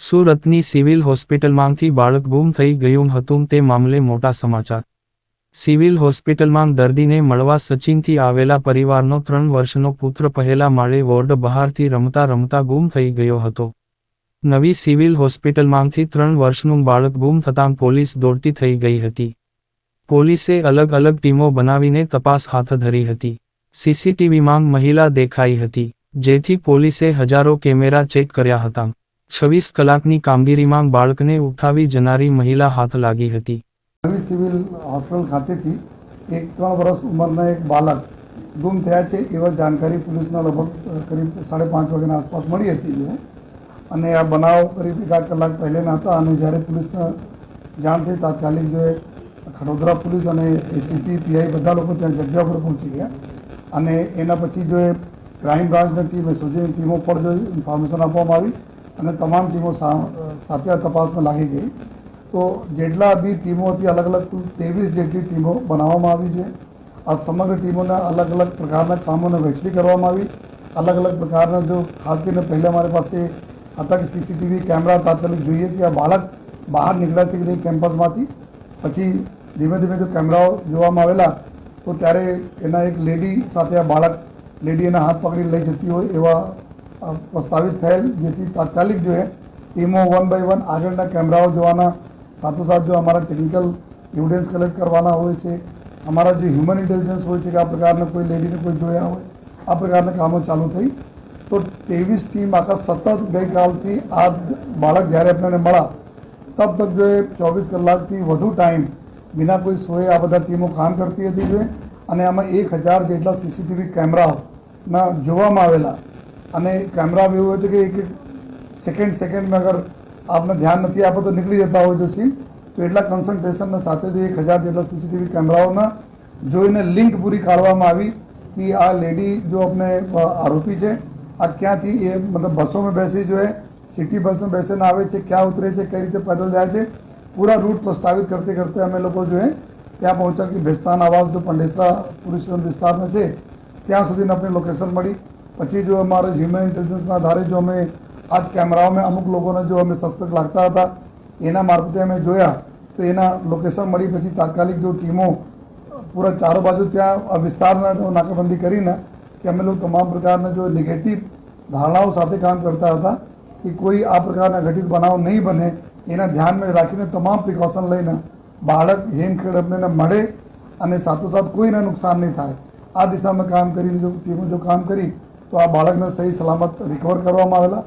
સુરતની સિવિલ હોસ્પિટલમાંથી બાળક ગુમ થઈ ગયું હતું તે મામલે મોટા સમાચાર। સિવિલ હોસ્પિટલમાં દર્દીને મળવા સચિનથી આવેલા પરિવારનો 3 વર્ષનો પુત્ર પહેલા માળે વોર્ડ બહારથી રમતા રમતા ગુમ થઈ ગયો હતો। નવી સિવિલ હોસ્પિટલમાંથી 3 વર્ષનું બાળક ગુમ થતાં પોલીસ દોડતી થઈ ગઈ હતી। પોલીસે અલગ અલગ ટીમો બનાવીને તપાસ હાથ ધરી હતી। સીસીટીવીમાં મહિલા દેખાઈ હતી, જેથી પોલીસે હજારો કેમેરા ચેક કર્યા હતા। 26 કલાકની કામગીરીમાં બાળકને ઉઠાવી જનારી મહિલા હાથ લાગી હતી। નવી સિવિલ હોસ્પિટલ ખાતેથી એક 3 વર્ષ ઉંમરના એક બાળક ગુમ થયા છે એવા જાણકારી પોલીસના લગભગ કરીબ 5:30 વાગ્યાના આસપાસ મળી હતી અને આ બનાવ કરીબ 1 કલાક પહેલાંના હતા અને જ્યારે પોલીસને જાણ થઈ તાત્કાલિક જો ખડોદરા પોલીસ અને એસીપી પીઆઈ બધા લોકો ત્યાં જગ્યા પર પહોંચી ગયા અને એના પછી જો ક્રાઇમ બ્રાન્ચની ટીમ એસઓજીની ટીમો પર જો ઇન્ફોર્મેશન આપવામાં આવી અને તમામ ટીમો સાથે આ તપાસમાં લાગી ગઈ। તો જેટલા બી ટીમો હતી અલગ અલગ 23 જેટલી ટીમો બનાવવામાં આવી છે। આ સમગ્ર ટીમોના અલગ અલગ પ્રકારના કામોને વહેંચણી કરવામાં આવી। અલગ અલગ પ્રકારના જો ખાસ કરીને પહેલાં મારી પાસે હતા કે સીસીટીવી કેમેરા તાત્કાલિક જોઈએ કે આ બાળક બહાર નીકળ્યા છે કે નહીં કેમ્પસમાંથી। પછી ધીમે ધીમે જો કેમેરાઓ જોવામાં આવેલા તો ત્યારે એના એક લેડી સાથે આ બાળક લેડી એના હાથ પકડી લઈ જતી હોય એવા પ્રસ્તાવિત થયેલ, જેથી તાત્કાલિક જો ટીમો 1 by 1 આગળના કેમેરાઓ જોવાના સાથોસાથ જો અમારા ટેકનિકલ એવિડન્સ કલેક્ટ કરવાના હોય છે, અમારા જે હ્યુમન ઇન્ટેલિજન્સ હોય છે કે આ પ્રકારના કોઈ લેડીને કોઈ જોયા હોય, આ પ્રકારના કામો ચાલુ થઈ। તો 23 ટીમ આખા સતત ગઈકાલથી આ બાળક જ્યારે આપણને મળ્યા તબ તક જો 24 કલાકથી વધુ ટાઈમ વિના કોઈ સોએ આ બધા ટીમો કામ કરતી હતી જોઈએ અને આમાં 1000 જેટલા સીસીટીવી કેમેરાના જોવામાં આવેલા અને કેમેરા એવું હોય છે કે એક સેકન્ડમાં અગર આપને ધ્યાન નથી આપો તો નીકળી જતા હોય જો સીન, તો એટલા કન્સન્ટ્રેશનના સાથે જો 1000 જેટલા સીસીટીવી કેમેરાઓના જોઈને લિંક પૂરી કાઢવામાં આવી કે આ લેડી જો આપણે આરોપી છે આ ક્યાંથી એ મતલબ બસોમાં બેસી જો સિટી બસમાં બેસીને આવે છે, ક્યાં ઉતરે છે, કઈ રીતે પેદલ જાય છે, પૂરા રૂટ પ્રસ્તાવિત કરતે કરતે અમે લોકો જો ત્યાં પહોંચ્યા કે ભેસ્તાન આવાસ જો પાંડેસરા પોલીસ વિસ્તારમાં છે ત્યાં સુધીને આપણી લોકેશન મળી। પછી જો અમારે હ્યુમન ઇન્ટેલિજન્સના આધારે જો અમે આ જ કેમેરાઓમાં અમુક લોકોને જો અમે સસ્પેક્ટ લાગતા હતા એના મારફતે અમે જોયા તો એના લોકેશન મળી। પછી તાત્કાલિક જો ટીમો પૂરા ચારો બાજુ ત્યાં વિસ્તારના નાકાબંધી કરીને કે અમે લોકો તમામ પ્રકારના જો નેગેટિવ ધારણાઓ સાથે કામ કરતા હતા કે કોઈ આ પ્રકારના ઘટિત બનાવ નહીં બને એના ધ્યાનમાં રાખીને તમામ પ્રિકોશન લઈને બાળક હેમખેડ આપણને મળે અને સાથોસાથ કોઈને નુકસાન નહીં થાય આ દિશામાં કામ કરીને જો ટીમો જો કામ કરી તો આ બાળકને સહી સલામત રિકવર કરવામાં આવેલા।